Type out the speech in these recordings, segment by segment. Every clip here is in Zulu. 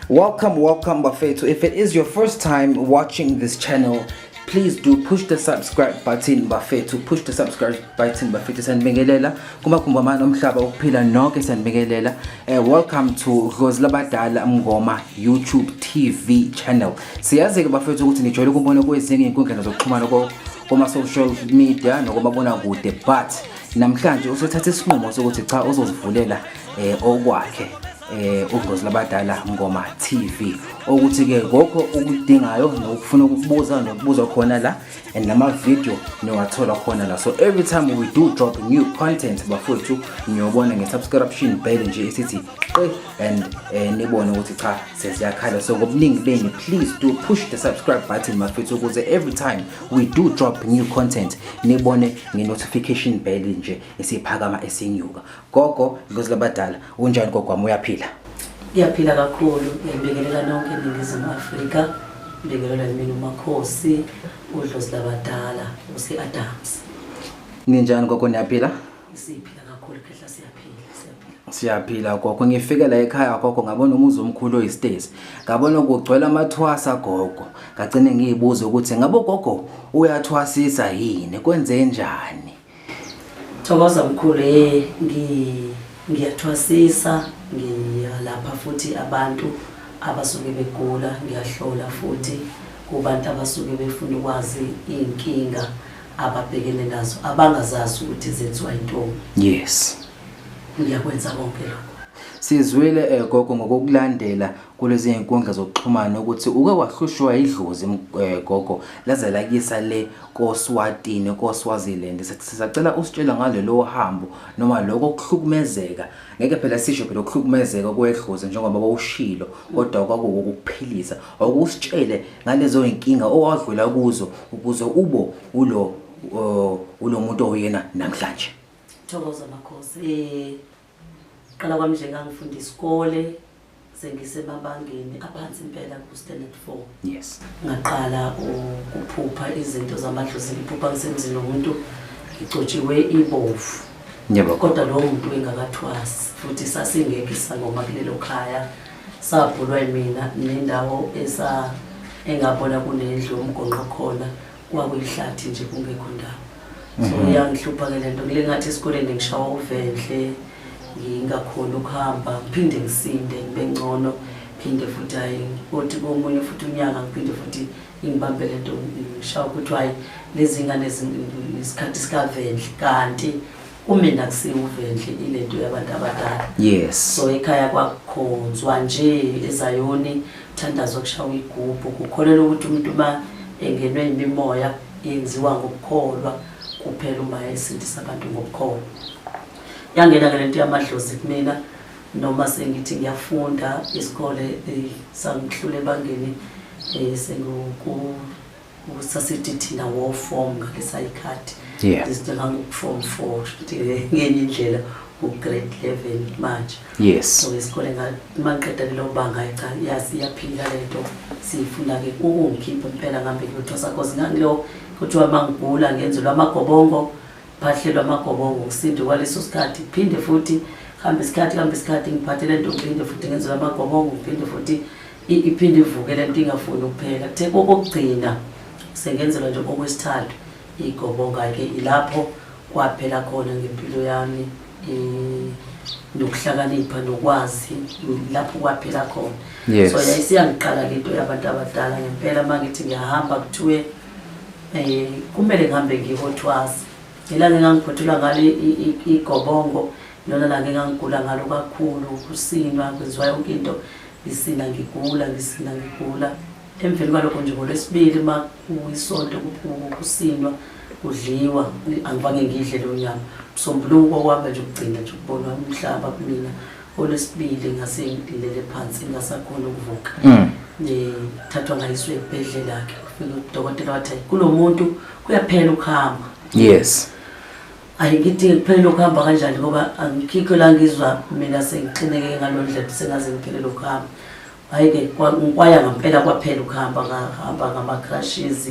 Welcome Bafethu. If it is your first time watching this channel, please do push the subscribe button Bafethu. Push the subscribe button Bafethu. Sanibingelela kuma kumbamana omhlaba ukuphila nonke sanibingelela. Welcome to Dlozi Labadala Mngoma YouTube TV channel. Siyazi ke Bafethu ukuthi nijwayele ukubona kwezinye inkundla zokuxhumana kuma social media nokumabona kude, but namhlanje usothatha isinqumo sokuthi cha uzozivulela okwakhe uDlozi Labadala Mngoma TV ukuthi ke lokho ukudingayo nokufuna ukubuza nokubuza khona la and nama video niwathola khona la. So every time we do drop new content bafowethu niyobona nge-subscription bell nje isithi and nibone ukuthi cha sesiyakhala. So ngobuningi beni, please do push the subscribe button bafowethu ukuze every time we do drop new content nibone nge-notification bell nje esiphakama esinyuka. Gogo Dlozi Labadala, unjani gogo wami, uyaphila? Ngiyaphila kakhulu, ngibingelela nonke eNingizimu Afrika, ngibingelela mina uMakhosi, uDlozi Labadala, uSi-Adams. Ninjani gogo, niyaphila? Siphila kakhulu phela, siyaphila gogo. Ngifike la ekhaya gogo ngabona umuzi omkhulu oyistezi, ngabona kugcwele amathwasa gogo, ngagcine ngiyibuza ukuthi ngabo gogo uyathwasisa yini, kwenze njani? Thokoza mkhulu, ngiyathwasisa, ngiyalapha futhi abantu abasuke begula, ngiyahlola futhi kubantu abasuke befuna ukwazi inkinga ababhekene nazo abangazazi ukuthi zenziwa intoni. Yes, ngiyakwenza konke lokho. Sizwile gogo ngokulandela kulezi inkundla zokuxhumana ukuthi uke wahlushwa idlozi gogo laze lakisa le koSwatini koSwaziland. Sisacela usitshela ngalelo hambo noma lokho ukuhlukumezeka, ngeke phela sisho phela ukuhlukumezeka kwedlozi njengoba bawushilo, kodwa kwakukuphilisa. Akusitshele ngalezo inkinga owadlula kuzo ukuze ubo ulo muntu oyena namhlanje. Thokoza Makhosi. Qala kwami nje ngangifunda isikole sengisemabangeni aphansi impela ku standard 4. Yes. Ngaqala ukuphupha izinto zamadlozi, ngiphupha ngisemzini nomuntu ngicotshiwe ibovu. Yebo. Kodwa lo muntu engakathwasi futhi sasingeke isangoma kulelo khaya, sabhulwa yimina nendawo engabona kunendlu umgonqo khona, kwakuyihlathi nje kungekho ndawo. So yangihlupha ke lento, ngilengathi esikoleni ngishawa uvenhle, ngingakhona ukuhamba, ngiphinde ngisinde ngibe ngcono, phinde futhi othi komunye futhi unyaka ngiphinde futhi ngibambe lento ngishawa ukuthi hayi lezi ngane isikhathi sikavenhle, kanti umina kusiuvenhle ilento yabantu abadala. Yes. So ekhaya kwakhonzwa nje eZayoni, thandazo kushawa igubhu, kukholela ukuthi umuntu uma engenwe imimoya yenziwa ngokukholwa kuphela, uma esindisa abantu ngokukholwa. Yangena ke lento yamadlozi kumina noma sengithi ngiyafunda isikole sangihlule bangeni sengoku sasithi thina war form ngalesayikhathi. Yeah. Isidinga form 4 ngenye indlela ku grade 11 manje. Yes. So isikole maqeda lelo banga yaphila lento sifuna ke ukungikhipha impela ngambe ngiyothosa cause ngangilo kuthiwa mangigula ngenzelwa amagobongo, phahlelwa amagobongo ngisinde kwaleso sikhathi, phinde futhi hamba isikhathi ngiphathele into, phinde futhi ngenzelwa amagobongo, phinde futhi iphinde ivuke lento ingafuni ukuphela. Kuthe kokugcina sengenzelwa nje okwesithathu igobongo, ke ilapho kwaphela khona ngempilo yami nokuhlakanipha nokwazi, lapho kwaphela khona. Yes. So yayisiyangiqala lento yabantu abadala ngempela, mangithi ngiyahamba kuthiwe kumele ngihambe ngiyothwasa. Ilanga engangiphothula ngalo igobongo, lona la ngangigula ngalo kakhulu, kusinwa kwenziwa yonke into, ngisina ngigula. Emveni kwalokho nje ngoLwesibili ma kuyisonto kusinwa kudliwa, angivange ngidle lo nyama. Msombuluko kwami nje ukugcina nje ukubona umhlaba kumina. ngoLwesibili ngase ngilele phansi ngingasakhona ukuvuka. Thathwa ngayiswe ebhedlela lakhe, ufike udokotela wathi kulomuntu kuyaphela ukuhamba. Yes. Ayikithi kuphela ukuhamba kanjani ngoba angikhikho la ngizwa mina sengixineke ngalondlela sengaze ngiphelele ukuhamba. Hayike ngikwaya ngempela kwaphela ukuhamba, ngahamba ngama-crashes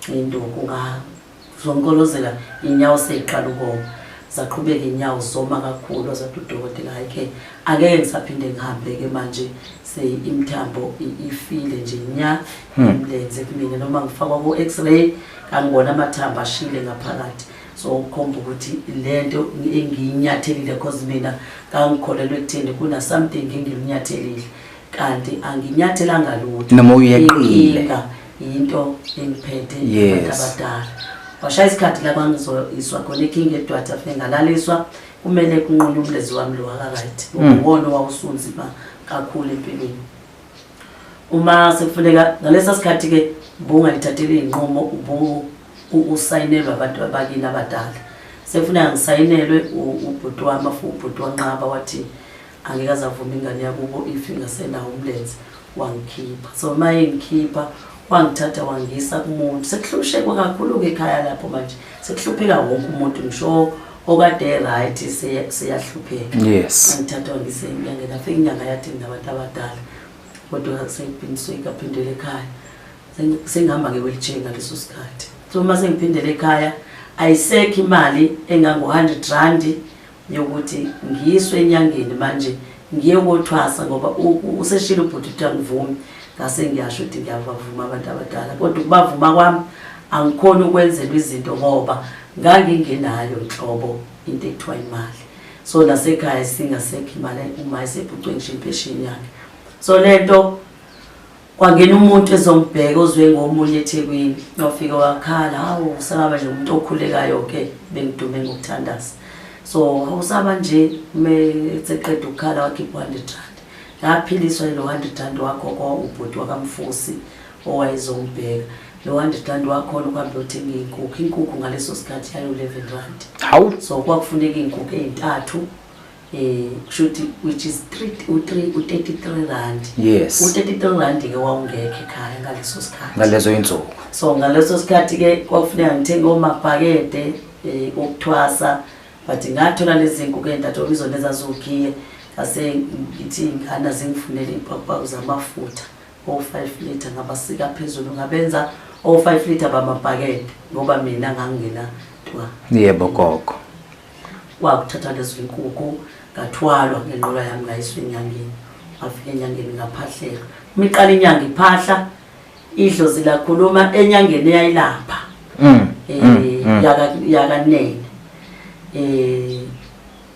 induku ngazonkolozela inyawo seyiqala ukoma. zaqhubeka inyawo zoma kakhulu zathi udokotela hayike angeke ngisaphinde ngihambe ke manje imthambo ifile nje nya imlenze kumina noma ngifakwa ku x-ray angibona amathambo ashile ngaphakathi so ukhomba ukuthi lento engiyinyathelile because mina ngangikholelwe ekutheni kuna something engilinyathelile kanti anginyathelanga lutho noma uyeqile into engiphethe abantu abadala washaya isikhathi la kwangizoiswa khona ikinga edwatha afike ngalaliswa kumele kunqunye umlezi wami lo right ubona wawusunzima kakhulu empilweni uma sekufuneka ngalesa sikhathi ke bungayithathela inqomo usayinelwa abantu abakini abadala sekufuneka ngisayinelwe ubhuti wami ubhuti wanqaba wathi angeke azavuma ingane yakubo if ingasenawo umlenze wangikhipha so maye ngikhipha wangithatha wangisa kumuntu sekuhlushekwa kakhulu ke ekhaya lapho manje sekuhlupheka wonke umuntu ngisho okade right siyahlupheka ngithatha wangise inyanga afike inyanga yathi nabantu abadala kodwa sengiphiniswe kaphindele ekhaya sengihamba nge-wheelchair ngaleso sikhathi so uma sengiphindele ekhaya ayisekho imali engango-100 rand yokuthi ngiyiswe enyangeni manje ngiye kothwasa ngoba useshilo ubhuti ukuthi angivumi ngase ngiyasho ukuthi ngiyavuma abantu abadala kodwa ukubavuma kwami angikhona ukwenzelwa izinto ngoba ngangingenayo inhlobo into ekuthiwa imali so nasekhaya singasekho imali uma isebhucwe ngisho impesheni yakhe so lento kwangena umuntu ezongibheka ozwe ngomunye eThekwini nofika wakhala hawu usaba nje umuntu okhulekayo ke bengidume ngokuthandaza so awusaba nje meseqeda ukukhala wakhipha 100 rand laphiliswa lo 100 rand wakho ubhuti wakamfusi owayezongibheka lo 100 rand wakho ukwambe uthenga inkukhu ngaleso sikhathi yayo 11 rand hawu so kwakufuneka inkukhu ezintathu kushuthi which is 33 rand u33 rand ke wawungekho ekhaya ngaleso sikhathi ngalezo insuku so ngaleso sikhathi ke kwakufuneka ngithenge omabhakede ukuthwasa but ngathola lezi nkukhu ezintathu obizona ezazukhiye ase ngithi ingane zingifunele impapha zamafutha o5 liter ngabasika phezulu ngabenza o5 liter bamabhakede ngoba mina ngangena twa yebo gogo wakuthatha lezo inkukhu ngathwalwa ngenqola yami ngayiswa enyangeni afike enyangeni ngaphahleka imiqala inyanga iphahla idlozi lakhuluma enyangeni eyayilapha yaka nene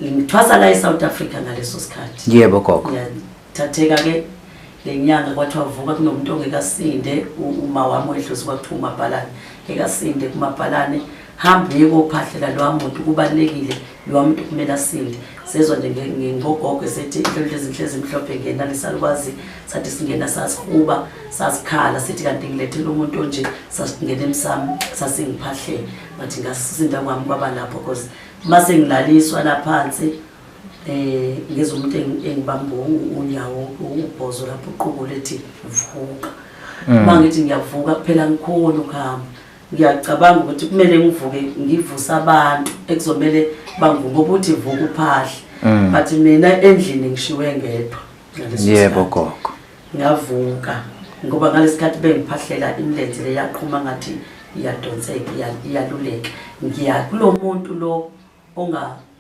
ngithwasa la eSouth Africa ngaleso sikhathi yebo gogo yathatheka ke lenyanga kwathi wavuka kunomuntu ongekasinde uma wami wedlozi kwakuthiwa uMabhalane ekasinde kuMabhalane hamba yekophahlela lo muntu kubalekile lo muntu kumele asinde sezwa nje ngogogo sethi inhlolo ezinhlezi emhlophe ngena lesalukwazi sathi singena sasihuba sasikhala sithi kanti ngilethele umuntu nje sasingena emsamo sasingiphahlele bathi ngasisinda kwami kwaba lapho because mase ngilaliswa la phansi ngizwe umuntu engibamba unyawo ubhozo lapho uqhubu lethi vuka mangithi ngiyavuka kuphela ngikhona ukuhamba ngiyacabanga ukuthi kumele ngivuke ngivusa abantu ekuzomela bangivuke ngoba uthi vuka uphahle but mina endlini ngishiwe ngedwa yebo gogo ngavuka ngoba ngalesikhathi bengiphahlela imlenze le yaqhuma ngathi iyadonseka iyaluleka ngiya kulo muntu lo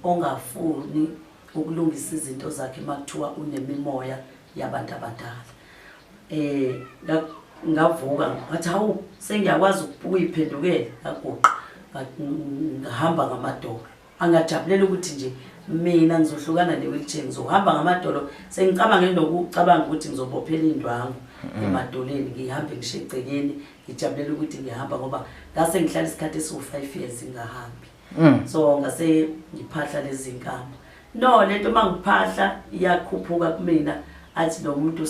ongafuni ukulungisa izinto zakhe makuthiwa unemimoya yabantu abadala ngavuka ngathi hawu sengiyakwazi ukuyiphendukela ngaguqa ngahamba ngamadolo angajabulela ukuthi nje mina ngizohlukana ne-wheelchair ngizohamba ngamadolo sengicabanga nokucabanga ukuthi ngizobophela indwangu emadoleni ngihambe ngishiye egcekeni ngijabulela ukuthi ngihamba ngoba ngase ngihlala isikhathi esiwu5 years ngingahambi so ngase ngiphahla lezi inkamba no lento mangiphahla iyakhuphuka kumina athi lo muntu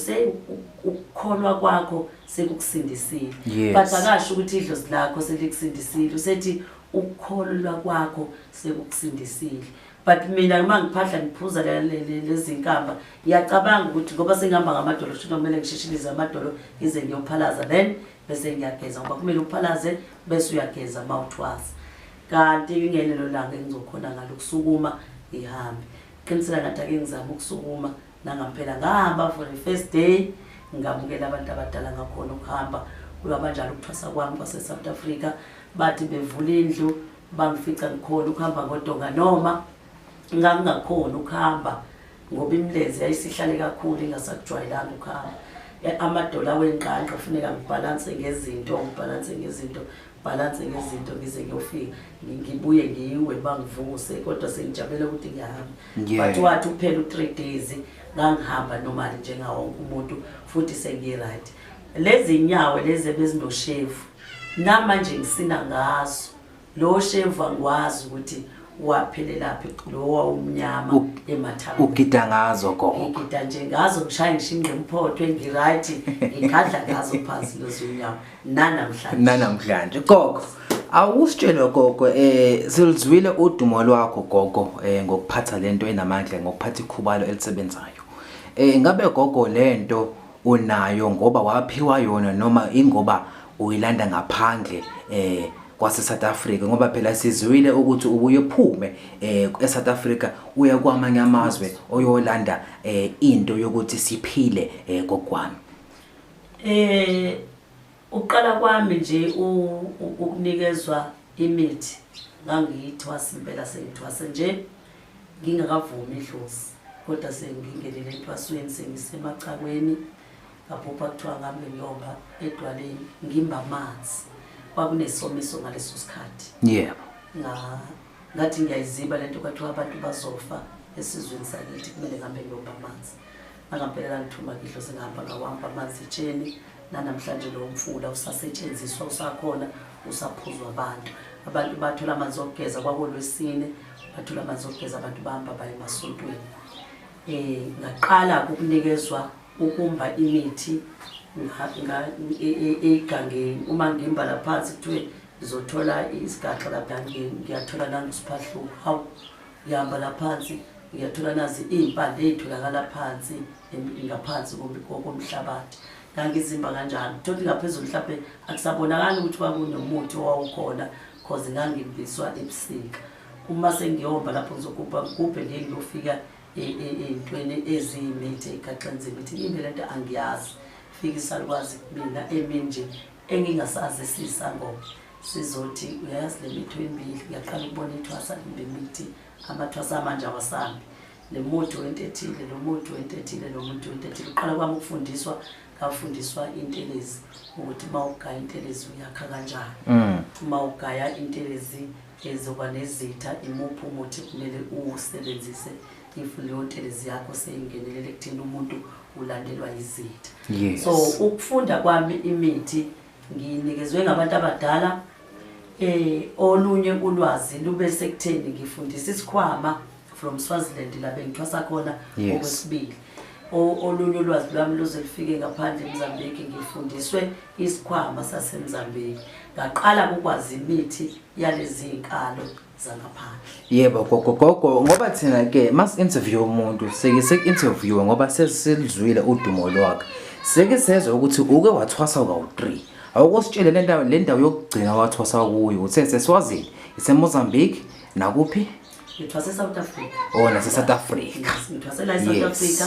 ukukholwa kwakho sekukusindisile but akasho ukuthi idlozi lakho selikusindisile usethi ukukholwa kwakho sekukusindisile but mina mangiphahla ngiphuza lezi inkamba ngiyacabanga ukuthi ngoba sengihamba ngamadolo kusho kumele ngishishilize amadolo ize ngiyophalaza then bese ngiyageza ngoba kumele uphalaze bese uyageza mawuthwasa kanti ingelelo langa engizokhona ngalo kusukuma ihambe qinisela nathi ake ngizama ukusukuma nangampela ngahamba for the first day ngamukela abantu abadala ngakhona ukuhamba kuyabanjalo ukuthwasa kwami kwase South Africa bathi bevula indlu bangifica ngikhona ukuhamba ngodonga noma ngangingakhona ukuhamba ngoba imlezi yayisihlale kakhulu ingasakujwayelanga ukuhamba. Amadola wenqanqa kufuneka ngibhalanse ngezinto ngize ngiyofika ngibuye ngiwe bangivuse kodwa sengijabulela ukuthi ngiyahamba. But wathi uphela u3 days ngangihamba normally njengawo wonke umuntu futhi sengiright. Lezi nyawo lezi bezinoshevu namanje ngisina ngazo. Lo shevu angwazi ukuthi waphelelaphi lo wawumnyama emathanga. Ugida ngazo gogo. Ngigida nje ngazo ngishaya ngishinqe imphothwe ngiright ngikhandla ngazo phansi lozo nyawo nanamhlanje. Gogo awusitshele gogo silizwile udumo lwakho gogo ngokuphatha lento enamandla ngokuphatha ikhubalo elisebenzayo. Ngabe gogo lento unayo ngoba waphiwa yona noma ingoba uyilanda ngaphandle kwase South Africa ngoba phela sizwile ukuthi ubuye phume eSouth Africa uya kwamanye amazwe oyolanda into yokuthi siphile gokwami. Uqala kwami nje ukunikezwa imithi ngangiyithwasa impela sengithwasa nje ngingakavumi idlozi kodwa sengingenele entwasweni sengisemacakweni ngaphopa kuthiwa ngami ngiyomba edwaleni ngimba amanzi. Kwakunesomiso ngaleso sikhathi. Yebo. Ngathi ngiyayiziba lento kwathiwa abantu bazofa esizweni sakithi kumele ngihambe ngiyomba amanzi. Ngampela ngithuma ngidlo sengihamba ngawamba amanzi etsheni nanamhlanje lo mfula usasetshenziswa usakhona usaphuzwa abantu bathola amanzi okugeza kwakolwesine bathola amanzi okugeza abantu bahamba baye emasontweni. Ngaqala ukunikezwa ukumba imithi egangeni uma ngimba laphansi kuthiwe ngizothola isigaxa lapha ngiyathola nangisiphahlulu hawu ngihamba laphansi ngiyathola nazi impande ezitholakala phansi ngaphansi komhlabathi ngangizimba kanjani thothi ngaphezulu mhlawumbe akusabonakala ukuthi kwakunomuthi owawukhona cause ngangimbiswa ebusika. Uma sengiyomba lapho ngizokupha kuphe ngiyofika ey'ntweni eziyimithi ey'gaxeni zemithi ngimbe lento angiyazi fika isalukwazi mina emini nje engingasazi sisangoma sizothi uyayazi le mithi emibili ngiyaqala ukubona ithwasa imithi amathwasa amanje awasambi le muthi wento ethile lo muthi wento ethile lo muthi wento ethile. Uqala kwami ukufundiswa ngafundiswa intelezi ukuthi mawugaya intelezi uyakha kanjani. Mawugaya intelezi ezoba nezitha imuphi umuthi kumele uwusebenzise if leyo ntelezi yakho seyingenelele ekuthini umuntu ulandelwa izitha. So ukufunda kwami imithi nginikezwe ngabantu abadala olunye ulwazi lube sekutheni ngifundisa isikhwama from Swaziland la bengithwasa khona okwesibili. Olunye ulwazi lwami luze lifike ngaphandle eMozambique ngifundiswe isikhwama saseMozambique. Ngaqala ukwazi imithi yalezi inkalo zangaphandle. Yebo gogo ngoba thina ke mas interview umuntu seke interview ngoba sesilizwile udumo lwakhe seke sezwe ukuthi uke wathwasa ka3 awukusitshele le ndawo yokugcina wathwasa kuyo uthe seSwazini iseMozambique nakuphi ngithwasa eSouth Africa. Nase South Africa ngithwasa la eSouth Africa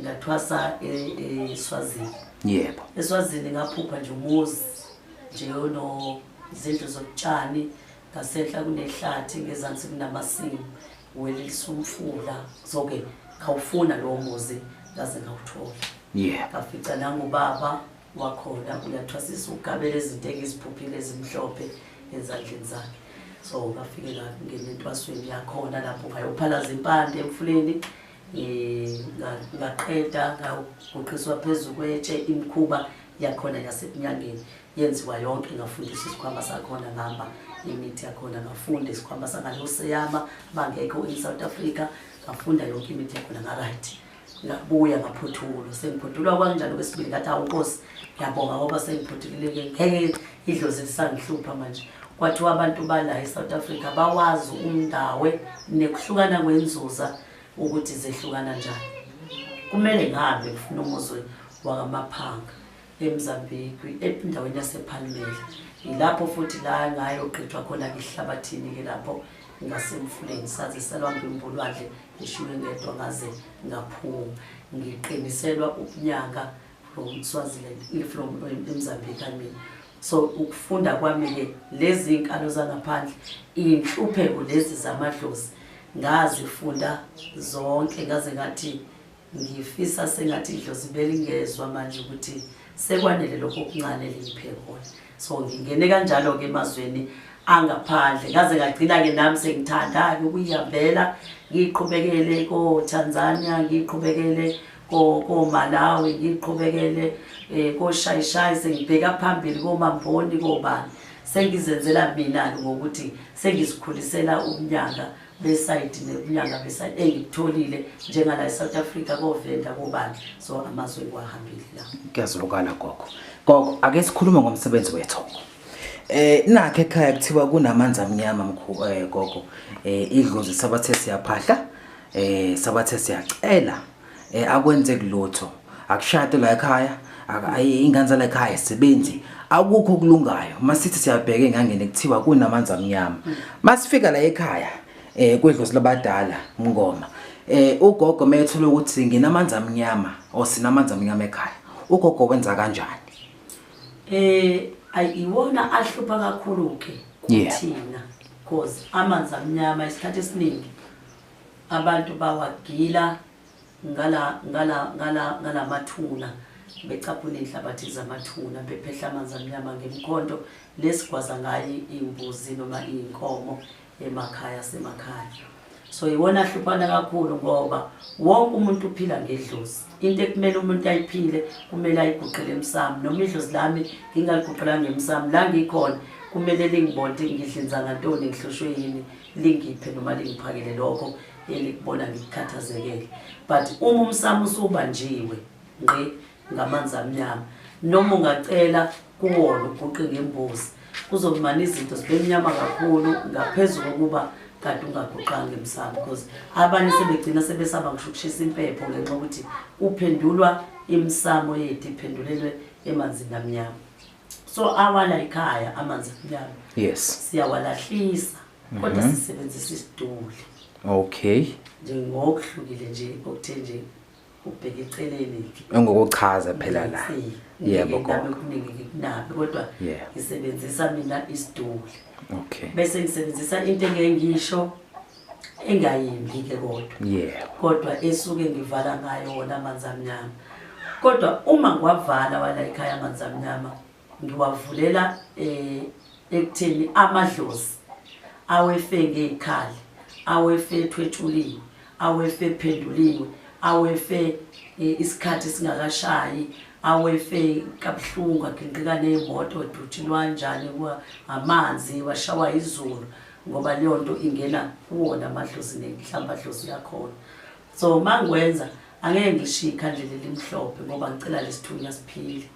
ngathwasa eSwazini. Yebo eSwazini ngaphupha nje umuzi nje izindlu zotshani ngasehla kunehlathi ngezansi kunamasimu welisa umfula so-ke khawufuna lowo muzi ngaze ngawuthola. Ngafica nangubaba wakhona uyathwasisa ugabela izinto engiziphuphile ezimhlophe ezandleni zakhe. So ngafike ngene entwasweni yakhona lapho ngayophalaza impande emfuleni ngaqeda ngaguqiswa phezulu kwetshe imkhuba yakhona yasebunyangeni yenziwa yonke ngafundisa isikhwama sakhona ngamba imithi yakhona ngafunda isikhwama sangaloseyama bangekho eSouth Africa ngafunda yonke imithi yakhona ngaright. Ngabuya ngaphothula sengiphothulwa kanjalo kwesibili ngathi awunkosi ngiyabonga ngoba sengiphothulile ngeke idlozi lisangihlupha manje. Kwathiwa abantu bala eSouth Africa bawazi umndawe nekuhlukana kwenzuza ukuthi zehlukana njani. Kumele ngabe ngifuna umuzwe wakamaphanga eMozambique endaweni yasePalmela. Ilapho futhi la ngayoqithwa khona ihlabathini ke lapho ngasemfuleni saze selwa ngimbulwadle eshiwe ngedwa ngaze ngaphuma ngiqiniselwa ukunyanga from Swaziland from eMozambique mina so ukufunda kwami ke lezi inkalo zangaphandle inhlupheko lezi zamadlozi ngazifunda zonke ngaze ngathi ngifisa sengathi idlozi belingezwa manje ukuthi sekwanele lokho okuncane liphe khona so ngingene kanjalo ke emazweni angaphandle ngaze ngagcina ke nami sengithanda ke ukuyihambela ngiqhubekele ko Tanzania ngiqhubekele ko Malawi ngiqhubekele ko Shayishayi sengibheka phambili ko Mamboni ko bani sengizenzela mina ngokuthi sengisikhulisela umnyaka beside nebunyanga beside engitholile njengala eSouth Africa ko Venda ko bani so amazwe kwahambile la kuyazwakala gogo ake sikhuluma ngomsebenzi wethongo nakhe ekhaya kuthiwa kunamanzi amnyama mkhulu gogo idlozi sabathe siyaphahla sabathe siyacela akwenze kulotho akushade la ekhaya ingane la ekhaya sebenzi akukho kulungayo masithi siyabheka engangene kuthiwa kunamanzi amnyama masifika la ekhaya kwedlozi labadala Mngoma ugogo methola ukuthi nginamanzi amnyama osinamanzi amnyama ekhaya ugogo wenza kanjani ayiwona ahlupha kakhulu ke kuthina cause amanzi amnyama isikhathi esiningi abantu bawagila ngala mathuna becaphuna inhlabathi zamathuna bephehla amanzi amnyama ngemkhonto lesigwaza ngayo imbuzi noma inkomo emakhaya semakhaya so iwona hluphana kakhulu ngoba wonke umuntu uphila ngedlozi into ekumele umuntu ayiphile kumele ayiguqele emsamo noma idlozi lami ngingaliguqela ngemsamo la ngikhona kumele lingibonde ngihlinza ngantoni ngihloshwe yini lingiphe noma lingiphakele lokho elikubona ngikhathazekile but uma umsamo usubanjiwe ngqi ngamanzi amnyama noma ungacela kuwona uguqe ngembuzi kuzomana izinto zibemnyama kakhulu ngaphezulu kokuba kanti ungaguqanga emsamo because abanye sebegcina sebesaba ngisho ukushisa impepho ngenxa ukuthi uphendulwa imsamo yethu iphendulelwe emanzini amnyama so awala ekhaya amanzi amnyama yes siyawalahlisa kodwa sisebenzisa isiduli okay njengokuhlukile nje okuthe nje ubheka eceleni engokuchaza phela la yebo kodwa kuningi kunabi kodwa ngisebenzisa mina isiduli okay bese ngisebenzisa into engengisho engayimbi ke kodwa esuke ngivala ngayo wona amanzi amnyama kodwa uma ngiwavala wala ekhaya amanzi amnyama ngiwavulela ekutheni amadlozi awefe ngezikhali awefe ethwethuliwe awefe phenduliwe awefe isikhathi singakashayi awefe kabuhlungu aginqika nemoto edutshilwa kanjani kwa amanzi washawa izulu ngoba leyo nto ingena kuwona amadlozi nenhlamba dlozi yakhona so mangwenza angeke ngishiye ikhandlela elimhlophe ngoba ngicela lesithunya siphile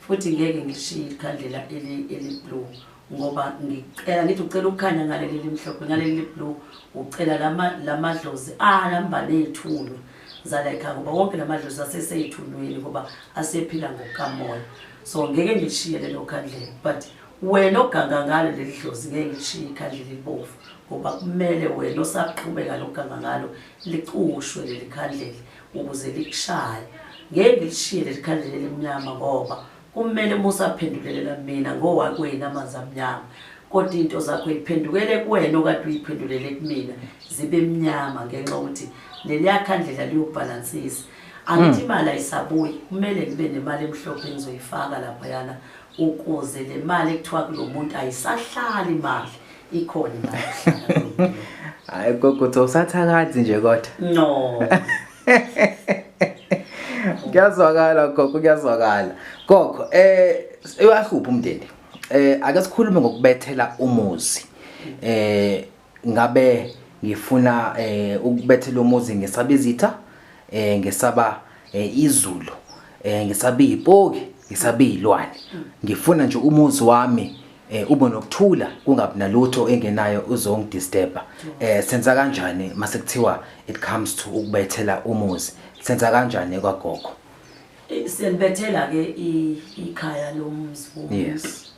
futhi ngeke ngishiye ikhandlela eli-blue ngoba ngicela ngithi ucela ukukhanya ngaleli elimhlophe ngaleli blue ucela lamadlozi lamba nezithunwe zala ekhaya ngoba wonke lamadlozi aseseyithunweni ngoba asephila ngokukamoya so ngeke ngishiye lelo khandlela but wena oganga ngalo leli dlozi ngeke ngishiye ikhandlela elibovu ngoba kumele wena osaqhubeka lokuganga ngalo licushwe leli khandlela ukuze likushaye ngeke ngishiye leli khandlela elimnyama ngoba kumele musaphendulelela mina ngowakwena amanzi amnyama kodwa into zakho iphendukele kuwena okade uyiphendulele kumina zibe mnyama ngenxa ukuthi leliya khandlela liyobhalansisa angithi imali ayisabuyi kumele ngibe nemali emhlophe engizoyifaka lapha yana ukuze le mali ekuthiwa kulo muntu ayisahlali imali ikhona imali hayi gogo usathakathi nje kodwa no kuyazwakala gogo kuyazwakala gogo eyahlupha umndeni ake sikhulume ngokubethela umuzi ngabe ngifuna ukubethela umuzi ngesaba izitha ngesaba izulu ngesaba izipoki ngesaba izilwane ngifuna nje umuzi wami ube nokuthula kungabi nalutho engenayo uzongidisturba senza kanjani mase kuthiwa it comes to ukubethela umuzi senza kanjani kwagogo siyalibethela ke ikhaya lomzi yes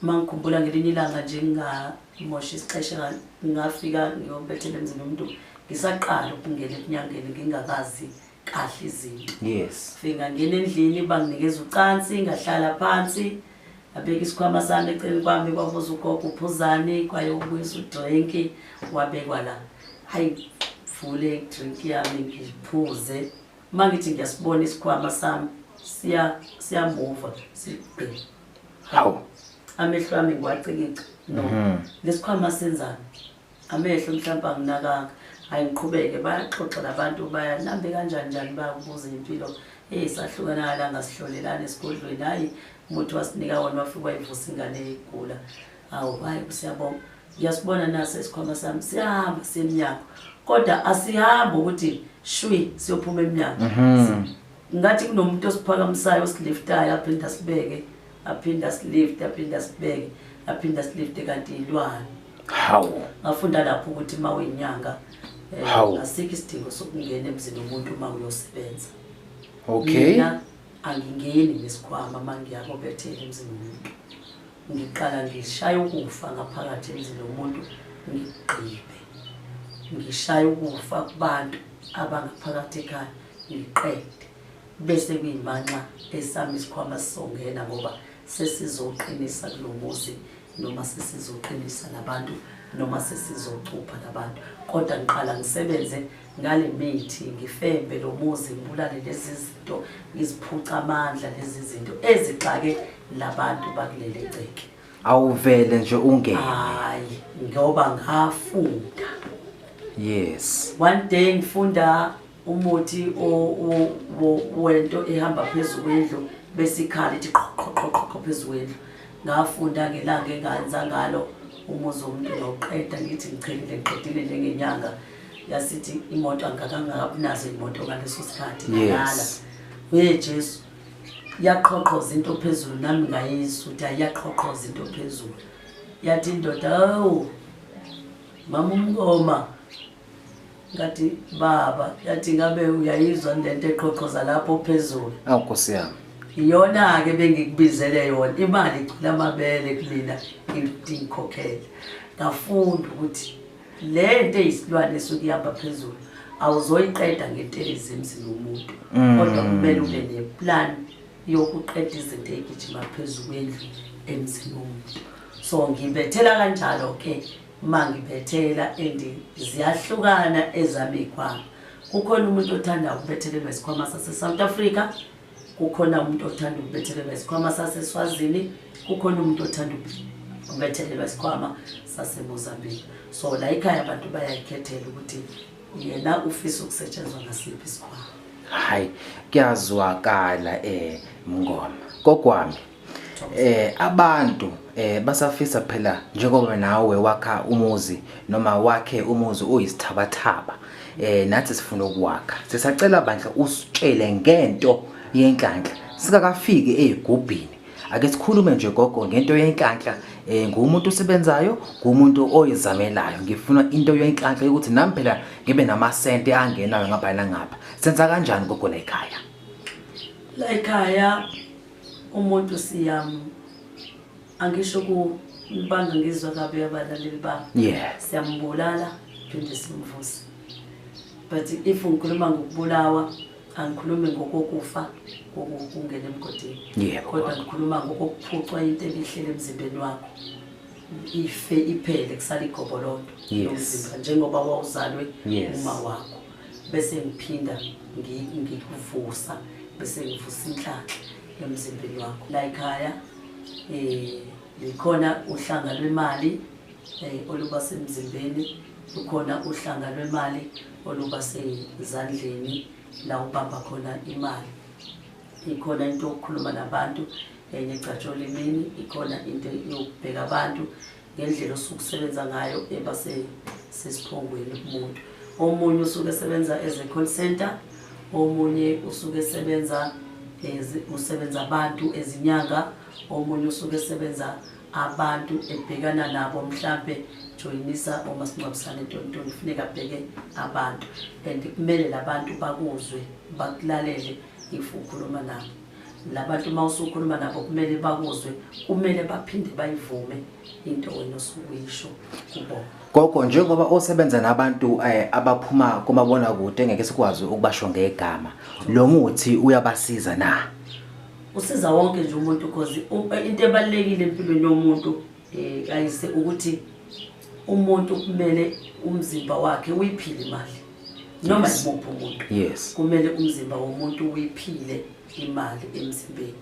mangikhumbula ngelinye ilanga nje ngingamosha isixesha ngafika ngiyobethela emzini umuntu ngisaqala ukungena enyangeni ngingakazi kahle izinto yes fika ngene endlini banginikeza ucansi ngahlala phansi abeka isikhwama sami eceleni kwami kwabuza ugogo uphuzani kwayobuyisa udrink wabekwa la hayi vule drink yami ngiphuze mangithi ngiyasibona isikhwama sami siyamuva siqe hawu amehlo ami ngiwacikica no lesikhwama senzani amehlo mhlawumbe anginakanga ayiqhubeke bayaxoxa labantu bayanambe kanjani bayakubuza impilo sahlukana la ngasihlolelana esigodlweni hayi umuntu wasinika wona wafika wayivusa ingane egula awu hayi siyabonga ngiyasibona naso isikhwama sami siyahamba semnyango kodwa asihambi ukuthi shwi siyophuma emnyango ngathi kunomuntu osiphakamisayo osiliftayo aphinda sibeke aphinda silifte aphinda sibeke aphinda silifte kanti ilwane hawu ngafunda lapho ukuthi maweyinyanga asikho isidingo sokungena emzini womuntu uma uyosebenza okay mina angingeni nesikhwama mangiyakobethela emzini womuntu ngiqala ngishaya ukufa ngaphakathi emzini womuntu ngigqibe ngishaya ukufa kubantu abangaphakathi ekhaya ngiqede bese kuyimanxa esami isikhwama sisongena ngoba sesizoqinisa kulomuzi noma sesizoqinisa nabantu noma sesizocupha nabantu kodwa ngiqala ngisebenze ngale mithi ngifembe lo muzi ngibulale lezi zinto ngiziphuca amandla lezi zinto ezixake labantu bakuleli ceke awuvele nje ungene hayi ngoba ngafunda yes one day ngifunda umuthi wento ehamba phezulu kwendlu bese ikhala ithi qhoqhoqhoqho phezulu kwendlu ngafunda ngelanga enganza ngalo umuzi womuntu noqeda ngithi ngiqedile njengenyanga yasithi imoto angakangakabi nazo imoto ngaleso sikhathi ngala Jesu yaqhoqhoza into phezulu nami ngayizwa ukuthi ayaqhoqhoza into phezulu yathi indoda mama umngoma ngathi baba yathi ngabe uyayizwa lento eqhoqhoza lapho phezulu awukosi yami iyona ke bengikubizele yona imali icila amabele kumina ngikhokhela ngafunda ukuthi lento eyisilwane esukuyamba phezulu awuzoyiqeda ngentelezi emzini womuntu kodwa kumele ube neplan yokuqeda izinto egijima phezulu kwendlu emzini womuntu so ngibethela kanjalo ke mangibethela ziyahlukana ezami ikhwama kukhona umuntu othanda ukubethelelwa isikhwama sase South Africa kukhona umuntu othanda ukubethelelwa isikhwama sase Swazini kukhona umuntu othanda ukubethelelwa isikhwama sase Mozambique so la ekhaya abantu bayayikhethela ukuthi yena ufisa ukusetshenzwa ngasiphi isikhwama hayi kuyazwakala mngoma kokwami abantu basafisa phela njengoba nawe wakha umuzi noma wakhe umuzi uyisithabathaba nathi sifuna ukuwakha sisacela bandla usitshele ngento yenhlanhla sikakafiki ezigubhini ake sikhulume nje gogo ngento yenhlanhla ngumuntu osebenzayo ngumuntu oyizamelayo ngifuna into yenhlanhla ukuthi nami phela ngibe namasente angenayo ngapha nangapha senza kanjani gogo la ekhaya umuntu siyam angisho kubanga ngizwa kabi abalaleli ba siyambulala phinde simvuse but if ngikhuluma ngokubulawa angikhulumi ngokokufa ngokungena emgodini kodwa ngikhuluma ngokuphucwa into ebihlele emzimbeni wakho ife iphele kusala igobolondo umzimba njengoba wawuzalwe uma wakho bese ngiphinda ngikuvusa bese ngivusa inhlanhla emzimbeni wakho la ekhaya likhona uhlanga lwemali oluba semzimbeni ukhona uhlanga lwemali oluba sezandleni la ubamba khona imali ikhona into yokukhuluma nabantu ngecatsho limini ikhona into yokubheka abantu ngendlela osukusebenza ngayo ebase sesiphongweni kumuntu omunye usuke esebenza as a call center omunye usuke esebenza usebenza abantu ezinyanga omunye usuke esebenza abantu ebhekana nabo mhlambe joinisa omasingcwabisane ntontoni kufuneka abheke abantu and kumele labantu bakuzwe bakulalele if ukhuluma nabo labantu mawusukhuluma nabo kumele bakuzwe kumele baphinde bayivume into wena osukuyisho kubo gogo njengoba osebenza nabantu abaphuma kumabona kude ngeke sikwazi ukubasho ngegama lo muthi uyabasiza na usiza wonke nje umuntu because into ebalekile empilweni yomuntu ayise ukuthi umuntu kumele umzimba wakhe uyiphile imali noma imuphi umuntu kumele umzimba womuntu uyiphile imali emzimbeni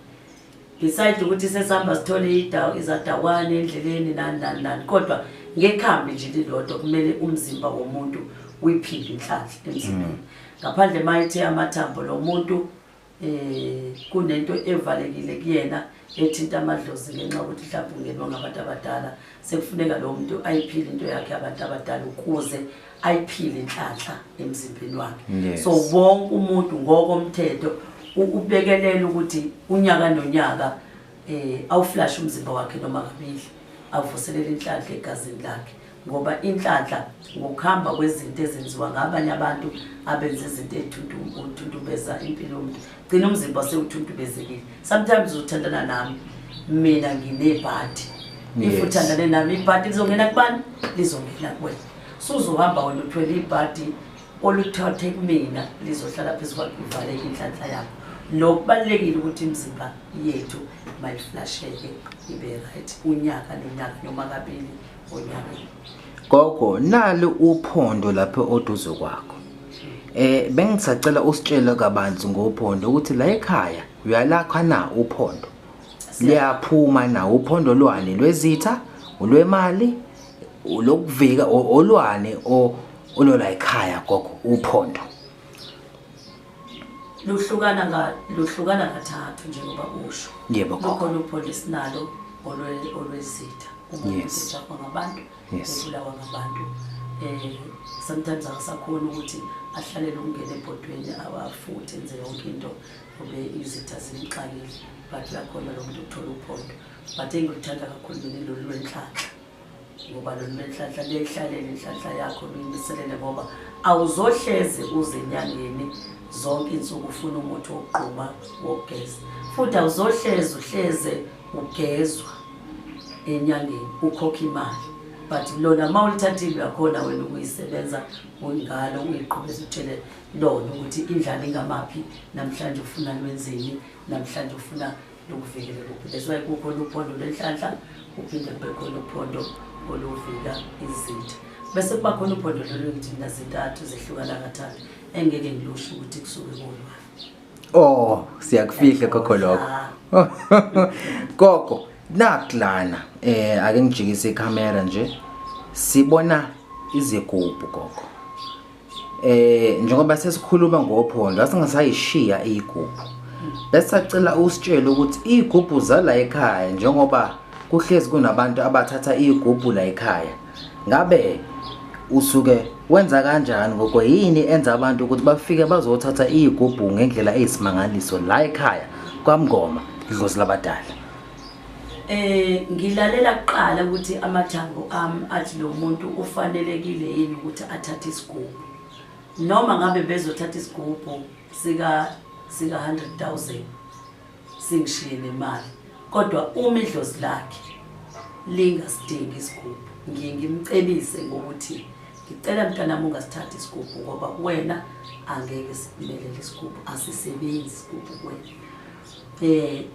beside ukuthi sesihamba sithole izadawane endleleni nani kodwa ngekhambi nje lilodwa kumele umzimba womuntu uyiphile inhlanhla emzimbeni ngaphandle mayithe amathambo lo muntu kunento evalekile kuyena ethinta amadlozi ngenxa ukuthi mhlawumbe ungenwa ngabantu abadala sekufuneka lo muntu ayiphile into yakhe abantu abadala ukuze ayiphile inhlanhla emzimbeni wakhe so wonke umuntu ngokomthetho ubekelela ukuthi unyaka nonyaka awuflash umzimba wakhe noma kabili avuselele inhlanhla egazini lakhe ngoba inhlanhla ngokuhamba kwezinto ezenziwa ngabanye abantu abenza izinto ezithuntumbeza impilo yomuntu gcina umzimba sewuthuntubezekile sometimes uthandana nami mina nginebhadi if uthandane nami ibhadi lizongena kubani lizongena kuwena suzohamba wena uthwele ibhadi oluthathe kumina lizohlala phezu kwakho ivaleke inhlanhla yakho lokubalekile ukuthi imizimba yethu mayiflasheke ibe right unyaka nonyaka noma kabili onyaka gogo nalo uphondo lapho oduze kwakho bengisacela usitshele kabanzi ngophondo ukuthi la ekhaya uyalakha na uphondo liyaphuma na uphondo lwane lwezitha ulwemali ulokuvika olwane olola ekhaya gogo uphondo luhlukana kathathu njengoba usho yebo khona uphondo sinalo olwezitha umuntu ngabantu ebulawa ngabantu sometimes akasakhona ukuthi ahlalele ukungena ebhodweni awafuthe enze yonke into kube izitha zimxakile but lakhona lo muntu uthola uphondo but engikuthanda kakhulu mina lolu lwenhlanhla ngoba lolu lwenhlanhla liyihlalele inhlanhla yakho luyimiselele ngoba awuzohleze uze enyangeni zonke insuku ufuna umuthi wokuqhuma wokugeza futhi awuzohleze ugezwa enyangeni ukhokha imali but lona mawulithathile yakhona wena ukuyisebenza ngalo uyiqhubeza uthele lona ukuthi indlala ingamaphi namhlanje ufuna lwenzeni namhlanje ufuna lokuvikela kuphi that's why kukho uphondo lwenhlanhla uphinde kube khona uphondo oluvika izitha bese kuba khona uphondo loluthi mina zintathu zehlukana kathathu engeke ngilusho ukuthi kusuke kolwa siyakufihla kokho lokho gogo naklana ake ngijikise ikhamera nje sibona izigubhu gogo njengoba sesikhuluma ngophondo asingasayishiya izigubhu bese sacela usitshele ukuthi izigubhu zala ekhaya njengoba kuhlezi kunabantu abathatha izigubhu la ekhaya ngabe usuke wenza kanjani gogo yini enza abantu ukuthi bafike bazothatha izigubhu ngendlela eyisimangaliso la ekhaya kwaMngoma idlozi labadala ngilalela kuqala ukuthi amathambo athi lo muntu ufanelekile yini ukuthi athathe isigubhu noma ngabe bezothatha isigubhu sika 100,000 singishiye nemali kodwa uma idlozi lakhe lingasidingi isigubhu ngimcebise ngokuthi ngicela mntanami ungasithatha isigubhu ngoba wena angeke simelele isigubhu asisebenzi isigubhu kuwena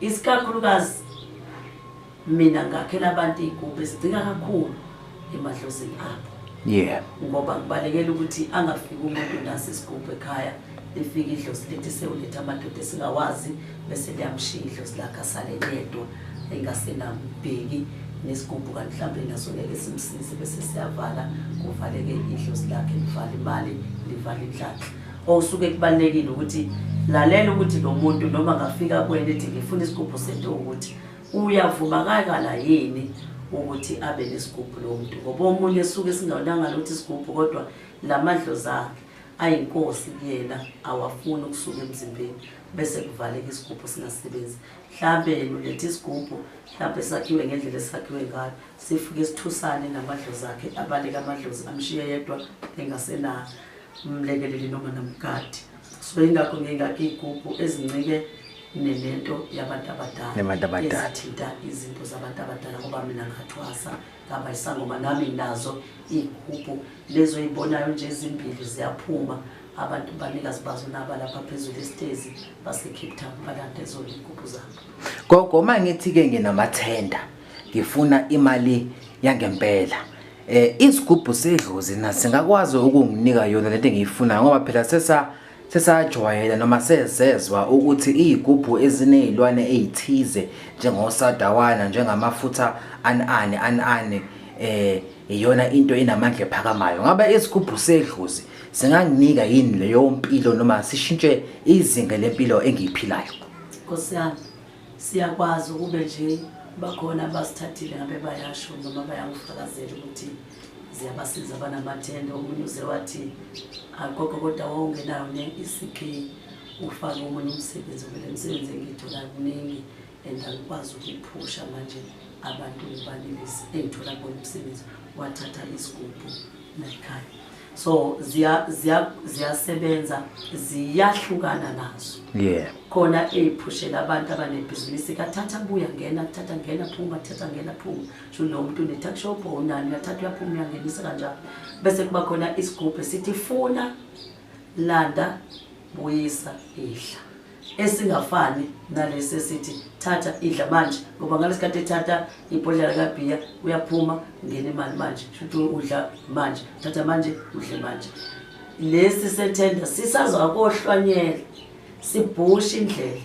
isikakhulukazi mina ngakhela abantu izigubhu esidinga kakhulu emadlozini abo ngoba ngibalekela ukuthi angafiki umuntu nasi isigubhu ekhaya lifika idlozi lethi sewuletha amadoda esingawazi bese liyamshiya idlozi lakhe asale yedwa engasenambheki nesigubhu kanti mhlawumbe nasongeke simsize bese siyavala kuvaleke idlozi lakhe livala imali livala inhlanhla osuke kubalekile ukuthi lalela ukuthi lo muntu noma ngafika kuwena ethi ngifuna isigubhu sento ukuthi uyavumakala yini ukuthi abe nesigubhu lo muntu ngoba omunye suke singaonanga lokuthi isigubhu kodwa lamadlozi akhe ayinkosi kuyena awafuni ukusuka emzimbeni bese kuvaleka isigubhu singasebenzi mhlambe ulethe isigubhu mhlambe sakhiwe ngendlela esakhiwe ngayo sifike sithusane namadlozi akhe abaleka amadlozi amshiye yedwa engasena umlekeleli noma namgadi so ingakho ngingakho izigubhu ezincike nento yabantu abadala ezithinta izinto zabantu abadala ngoba mina ngathwasa ngaba isangoma nami nazo izigubhu lezo ibonayo nje ezimbili ziyaphuma abantu banikazi bazo nabalapha phezulu esitezi base-Cape Town balanda ezona iy'gubhu zabo. Gogo, uma ngithi-ke nginamathenda ngifuna imali yangempela, isigubhu sedlozi na singakwazi ukunginika yona lento engiyifunayo ngoba phela sesajwayela noma sezezwa ukuthi iy'gubhu eziney'lwane ey'thize njengosadawana njengamafutha ane iyona into enamandla ephakamayo. Ngabe isigubhu sedlozi singanginika yini leyo mpilo noma sishintshe izinga lempilo engiyiphilayo? Nkosi yami, siyakwazi ukube nje bakhona abasithathile ngabe bayasho noma bayangifakazela ukuthi ziyabasiza abanamathenda. Omunye uze wathi akukho kodwa wongenayo ne-ECK ufake omunye umsebenzi, vele umsebenzi engiyitholayo kuningi and angikwazi ukuyiphusha manje abantu banelisi engithola bona umsebenzi wathatha isigubhu nayikhaya. So ziyasebenza, ziyahlukana nazo. Yeah. Khona eyiphushela abantu abanebhizinisi kathatha buya ngena, thatha ngena phuma, thatha ngena phuma. Sho lo muntu une-tuck shop unani uyathatha uyaphuma uyangenisa kanjalo. Bese kuba khona isigubhu sithi funa, landa, buyisa, idla. Esingafani nalesi esithi thatha idla manje ngoba ngalesikhathi ethatha ibhodlela kabhiya uyaphuma ngene imali manje shuthi udla manje, thatha manje udle manje. Lesi sethenda sisazwa kohlwanyela, sibhusha indlela,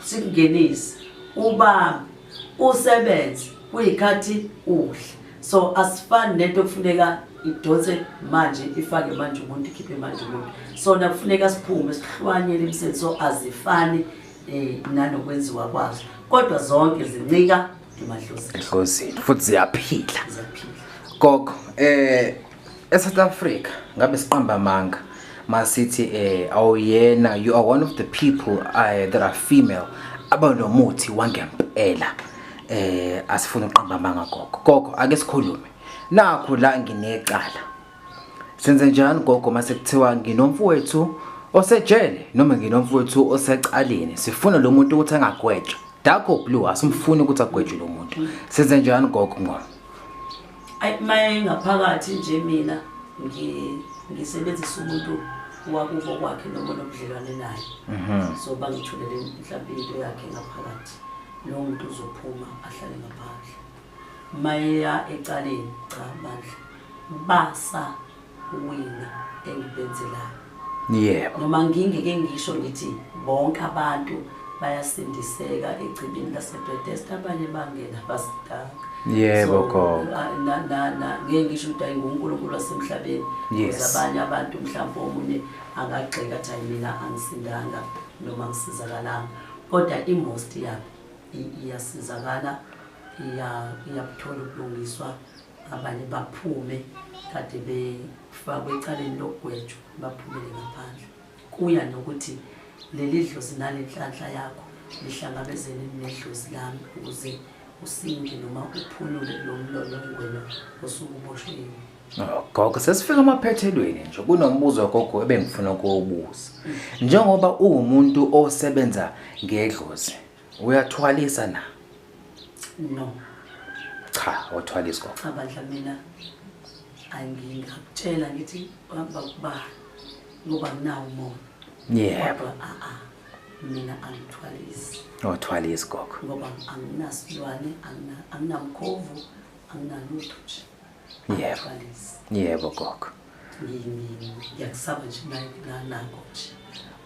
sikungenise, ubambe, usebenze, kuyikhathi udle. So asifani nento kufuneka idonse manje ifake manje umuntu ikhiphe manje umuntu. So nakufuneka siphume sihlwanyele imisebenzi, so azifani nanokwenziwa kwazo, kodwa zonke zincika emadlozini futhi ziyaphila. Gogo, eSouth Africa ngabe siqamba amanga masithi awuyena, you are one of the people that are female abanomuthi wangempela. Asifuna uqamba amanga gogo. Gogo, ake sikhulume. Nakho la nginecala. Senze njani gogo mase kuthiwa nginomfowethu osejele noma nginomfowethu osecaleni, sifuna lo muntu ukuthi angagwetshwa. Dakho Blue asimfuni ukuthi agwetshwe lo muntu. Senze njani gogo ngoba maye ngaphakathi nje mina ngisebenzisa umuntu wakubo kwakhe noma nobudlelwane naye. So bangithulele mhlawumbe into yakhe ngaphakathi, lo muntu uzophuma ahlale ngaphandle. Maya ecaleni cha bandla basa wina engibenzelayo. Yebo. Noma ngingeke ngisho ngithi bonke abantu bayasindiseka egcibini laseBethesda, abanye bangena basidaka. Yebo gogo. Ngeke ngisho ukuthi ayinguNkulunkulu wasemhlabeni. Abanye abantu mhlawumbe omunye angagxeka athi mina angisindanga noma ngisizakalanga, kodwa imost yabo iyasizakala, iyabuthola ukulungiswa, abanye baphume kade befakwe ecaleni lokugwetshwa baphumele ngaphandle. Kuya nokuthi leli dlozi nalenhlanhla yakho lihlangabezene nedlozi lami ukuze usinde noma uphulule lo mlomo ongwena osukuboshwe. Gogo, sesifika amaphethelweni nje kunombuzo gogo ebengifuna ukuwubuza. Njengoba uwumuntu osebenza ngedlozi, uyathwalisa na? No. Cha, awuthwalisi gogo. Cha bandla, mina angingakutshela ngithi uhamba kuba ngoba nginawo umoya. Yebo. Mina angithwalisi. Awuthwalisi gogo. Ngoba anginasilwane, anginamkhovu, anginalutho nje. Yebo. Yebo gogo. Ngiyakusaba nje nako nje.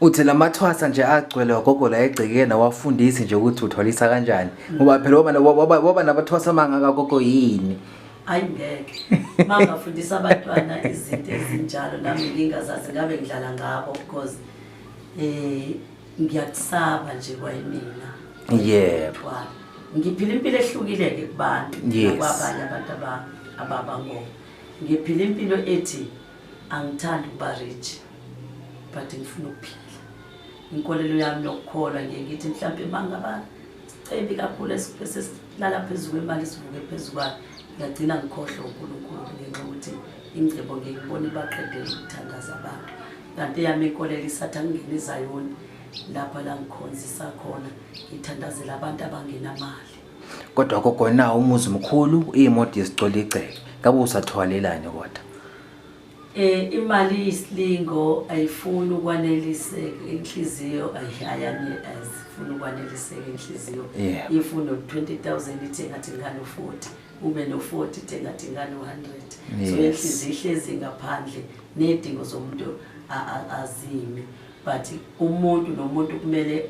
Uthi lamathwasa nje agcwele gogo la egcikene wafundisi nje ukuthi uthwalisa kanjani ngoba phela waba nabathwasa mangaka gogo yini? Ayingeke mangafundisa abantwana izinto ezinjalo nami ngingazazi ngabe ngidlala ngabo because ngiyakusaba nje kwayimina. Yebo. Ngiphila impilo ehlukile ke kubantu nakwabanye abantu ababango. Ngiphila impilo ethi angithandi ukuba rich but ngifuna ukuphila. Inkolelo yami lokukholwa ngithi mhlawumbe mangaba sicebi kakhulu esihlala phezulu kwemali sivuke phezulu kwayo, ngiyagcina ngikhohlwa uNkulunkulu ngenxa ukuthi ingcebo ngiyibona baqedela ukuthandaza abantu. Kanti yami inkolelo isathi angingena eZayoni lapha la ngikhonzisa khona ngithandazela abantu abangenamali. Kodwa gogo nawo umuzi mkhulu, imoto yesicole iceke. Ngabe usathwalelani kodwa? Imali isilingo ayifuni ukwaneliseka inhliziyo ayifuni ukwaneliseka inhliziyo ifuna 20,000 ithengathi ngane 40 ube no 40 ithengathi ngane 100 so inhliziyo ihlezi ngaphandle nedingo zomuntu azimi but umuntu nomuntu kumele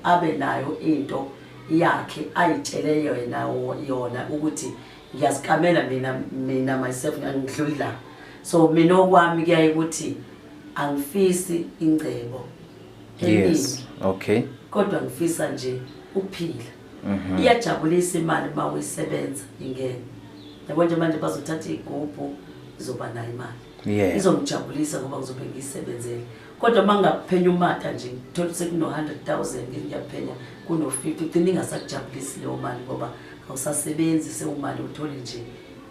abe nayo into yakhe ayitshele yona ukuthi ngiyazikamela mina myself ngidlula so mina okwami kuyaye ukuthi angifisi ingcebo yes okay kodwa ngifisa nje ukuphila iyajabulisa imali mawuyisebenza ingene yabo nje manje bazothatha igubhu izoba nayo imali izongijabulisa ngoba ngizobe ngiyisebenzele kodwa mangaphenya umatha nje ngithola sekuno 100,000 ngiyaphenya kuno 50 ugcina ingasakujabulisi leyo mali ngoba awusasebenzi sewumali uthole nje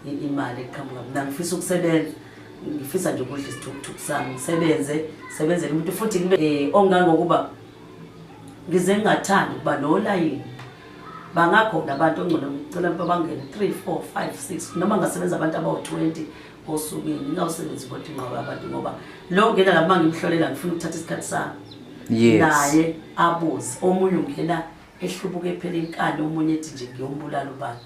imali eqhamuka mina ngifisa ukusebenza ngifisa nje ukudla isithukuthuku sami ngisebenzele umuntu futhi ngibe ongangokuba ngize ngingathandi kuba nolayini bangakhona abantu ongcono ngicela bangene 3 4 5 6 noma ngasebenza abantu abawu20 osukwini ngawusebenzi kodwa ingqoba abantu ngoba lo ngena lapha ngimhlolela ngifuna ukuthatha isikhathi sami naye abuze omunye ungena ehlubuke phela inkani omunye ethi nje ngiyombulala ubani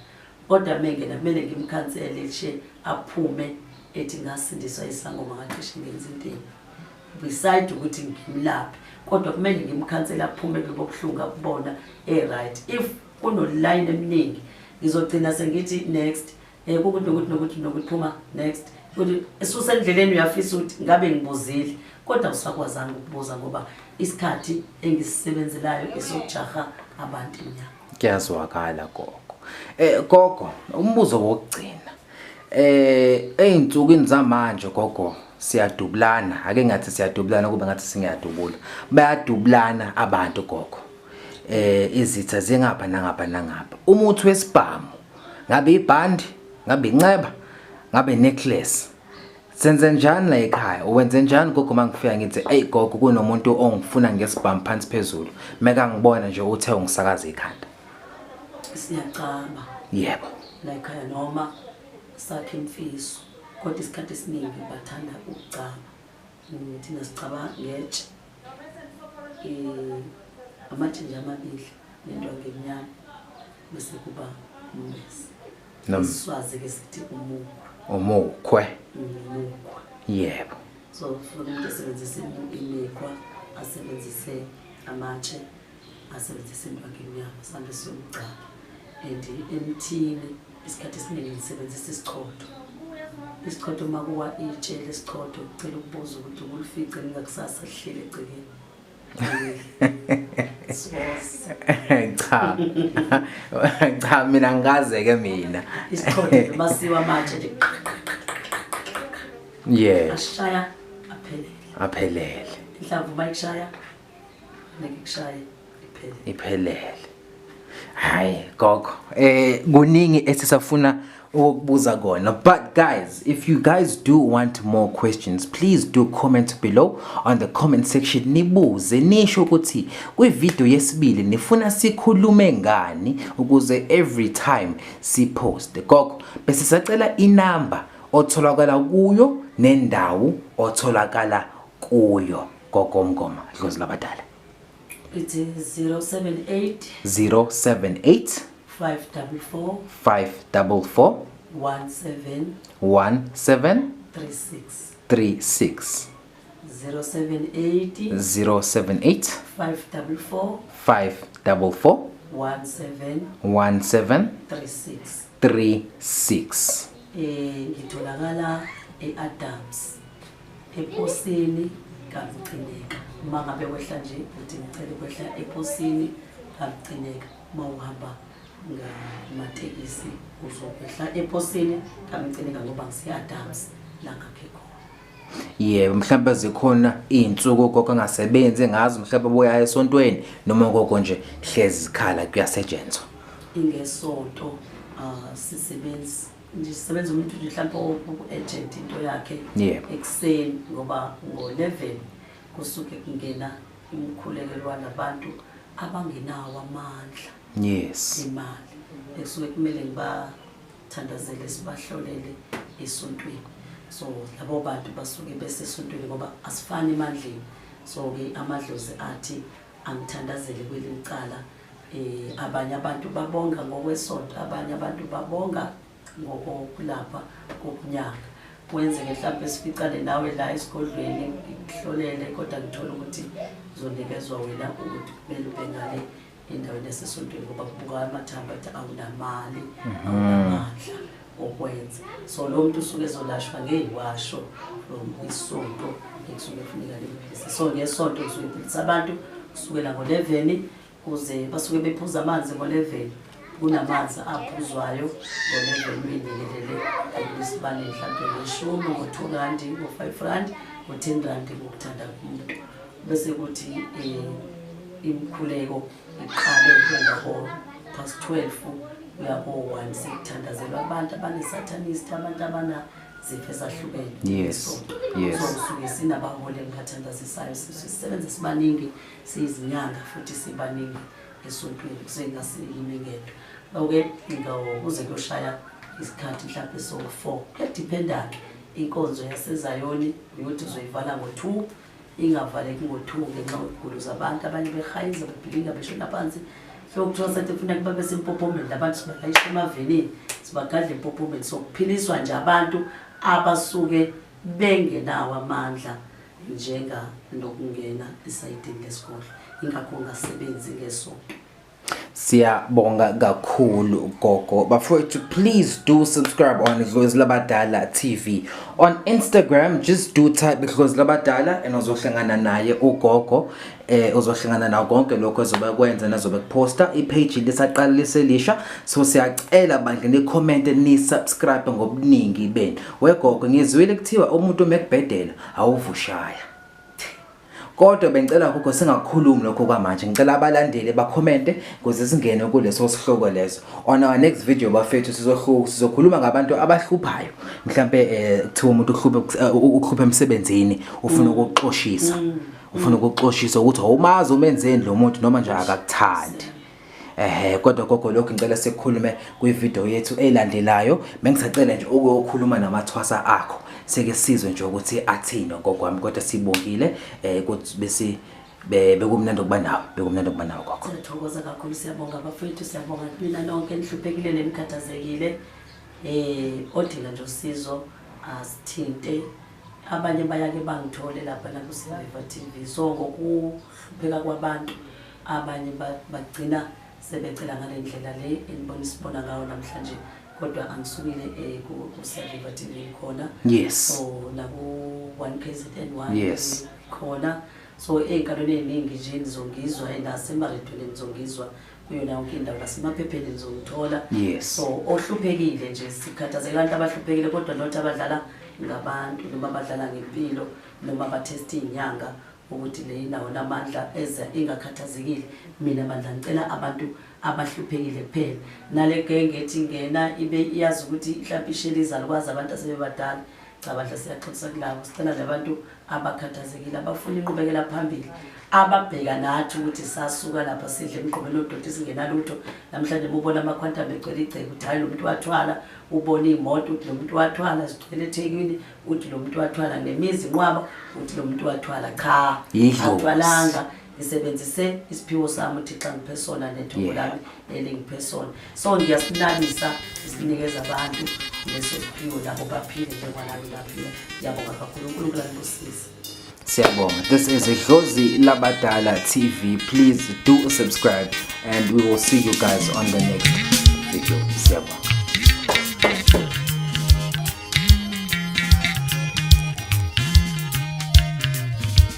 kodwa mengena kumele ngimkhansele nje aphume ethi ngasindiswa isangoma ngathi ngenza into beside ukuthi ngimlaphe kodwa kumele ngimkhansela aphume kubobuhlungu akubona right if kuno line eminingi ngizogcina sengithi next ukuthi phuma next ukuthi esusendleleni uyafisa ukuthi ngabe ngibuzile kodwa usakwazanga ukubuza ngoba isikhathi engisebenzelayo isokujaha abantu inyanga kuyazwakala gogo gogo umbuzo wokugcina einsukwini zamanje gogo siyadubulana ake ngathi siyadubulana kube ngathi singiyadubula bayadubulana abantu gogo izitha zingapha nangapha umuthi wesibhamu ngabe ibhandi ngabe inceba ngabe necklace senze njani la ekhaya uwenze njani gogo mangifika ngithi hey gogo kunomuntu ongifuna ngesibhamu phansi phezulu meka ngibona nje uthe ungisakaza ikhanda siyacaba yebo la ekhaya noma sakhe imfiso kodwa isikhathi esiningi bathanda ukucaba thina sicaba ngetshe amathinja amabili nento ngemnyama bese kuba umbesi Swazi ke sithi umukhwe yebo so umuntu esebenzisa imikhwa asebenzise amatshe asebenzise into ngemnyama sande somgcaba and emthini isikhathi esiningi ngisebenzisa isichotho makuwa itshele isichotho ucela ukubuza ukuthi ulifice ngakusasa lihlele egcekeni cha mina ngaze ke mina isichotho masiwa amatshe nje yeah ashaya aphelele mhlawumbe bayishaya nekishaya iphelele hayi gogo kuningi esisafuna ukubuza kona but guys if you guys do want more questions please do comment below on the comment section nibuze nisho ukuthi kwi video yesibili nifuna sikhulume ngani ukuze every time si post gogo bese sacela inamba otholakala kuyo nendawo otholakala kuyo gogo Mngoma dlozi labadala it is 078 544 1736 078 544 1736 ngitholakala eAdams eposini kaMcineka mangabe kwehla nje uthi ngicela kwehla eposini kaMcineka mawuhamba ngamatekisi uzokwehla eposini kaMcineka ngoba ngisiyaDams la ngakhe khona yebo mhlawumbe zikhona izinsuku gogo angasebenzi ngazi mhlawumbe boya esontweni noma gogo nje hlezi zikhala kuyasetshenzwa ingesonto sisebenza umuntu mhlawumbe uagent into yakhe ekseni ngoba ngo11 kusuke kungena imkhulekelo labantu abangenawo amandla yes imali ekusuke kumele ngibathandazele sibahlolele esontweni so labo bantu basuke besesontweni ngoba asifani emandleni. So ke amadlozi athi angithandazele kwelicala. Abanye abantu babonga ngokwesonto, abanye abantu babonga ngokulapha kokunyaka. Kwenzeke mhlawumbe sificane nawe la esigodlweni ikuhlolele kodwa ngithola ukuthi uzonikezwa wena ukuthi kumele ube ngale endaweni yasesontweni ngoba kubuka amathambo athi awunamali, awunamandla okwenza. So lo muntu usuke ezolashwa ngeyiwasho from isonto ekusuke kufuneka limphilise. So ngesonto kusuke kuphilisa abantu kusukela ngo-11 kuze basuke bephuza amanzi ngo-11. Kunamanzi aphuzwayo ngo-11 benikelele isibane mhlawumbe ngo-10, ngo-2 randi, ngo-5 randi, ngo-10 randi ngokuthanda kumuntu. Bese kuthi imkhuleko iqale kwenda past 12 kuya ko-1 sekuthandazelwa abantu abanesathanist, abantu abanazife ezahlukene. Yes. So suke sinabaholi engikhathandazisayo sisebenza sibaningi siyizinyanga futhi sibaningi esontweni kusengasiyimi ngedwa. Oke kuze kuyoshaya isikhathi mhlawumbe so-4 kuyadependa-ke inkonzo yasezayoni ukuthi uzoyivala ngo-2 ingavaleki ngo-2 ngenxa yokuguluza abantu abanye behayiza bebhilinga beshona phansi. So kuthiwa sathi kufuneka kuba besempophomeni abantu sibalayisha emavenini sibagadla empophomeni. So kuphiliswa nje abantu abasuke bengenawo amandla njenga nokungena esayidini lesikole ingakho ngasebenzi ngesonto. Siyabonga kakhulu gogo. Bafowethu, please do subscribe on Idlozi Labadala TV on Instagram. Just do type Idlozi Labadala and uzohlangana naye ugogo. Uzohlangana nawo konke lokho ezobe kwenza nazobe kuposta ipage lisaqala liselisha. So siyacela bandle ni comment ni subscribe ngobuningi beni. Wegogo ngizwile kuthiwa umuntu mekubhedela awuvushaya. Kodwa bengicela ukho singakhulumi lokho kwamanje. Ngicela abalandeli bakhomente ukuze singene kuleso sihloko leso. On our next video bafethu sizokhuluma ngabantu abahluphayo. Mhlambe kuthiwa umuntu uhlupha emsebenzini ufuna ukuxoshisa. Ufuna ukuxoshisa ukuthi awumazi umenzeni lo muntu noma nje akakuthandi. Kodwa gogo lokho ngicela sekukhulume kwivideo yethu elandelayo. Bengisacela nje ukuyokhuluma namathwasa akho. Seke sizwe nje ukuthi athini gogoami kodwa sibongile ukuthi bese bekumnandi ukuba nawe gogo. Siyathokoza kakhulu, siyabonga bafethu, siyabonga mina nonke nihluphekile nemikhathazekile odinga nje usizo asithinte. Abanye bayake bangithole lapha la ku Survivor TV. So ngokuhlupheka kwabantu abanye bagcina sebecela ngale ndlela le enibona ngayo namhlanje. Kodwa angisukile ku Survivor TV khona. Yes. So la ku 1KZN1 yes khona. So ey'nkalweni ey'ningi nje nizongizwa nasemaredweni nizongizwa kuyo yonke indawo nasemaphepheni nizongithola. Yes. So ohluphekile nje sikhathazeka abantu abahluphekile kodwa not abadlala ngabantu noma abadlala ngempilo noma abathesta inyanga ukuthi le inawo namandla eza ingakhathazekile. Mina bandla ngicela abantu abahluphekile kuphela nale genge ethi ngena ibe iyazi ukuthi mhlawumbe isheliza likwazi abantu asebebadala. Cha bandla siyaxolisa kulabo, sicela labantu abakhathazekile abafuna inqubekela phambili ababheka nathi ukuthi sasuka lapha sidle emqobelo odoti singenalutho. Namhlanje ubona amakhwanta begcwele igceke ukuthi hayi lo muntu wathwala, ubona imoto uthi lo muntu wathwala, sigcwele eThekwini uthi lo muntu wathwala, nemizi inqwaba uthi lo muntu wathwala. Cha, athwalanga. Ngisebenzise isiphiwo sami uthi xa ngiphe sona nethubo lami elingiphe sona. So ngiyasinabisa isinikeza abantu leso siphiwo nabo baphile njengoba nami baphile. Ngiyabonga kakhulu, uNkulunkulu angibusise. Siyabonga. This is Idlozi Labadala TV. Please do subscribe and we will see you guys on the next video. Siyabonga.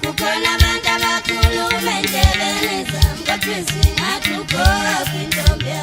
Kukhona abantu abakhuluma endlebeni zami kodwa izwi ngathi ugogo intombi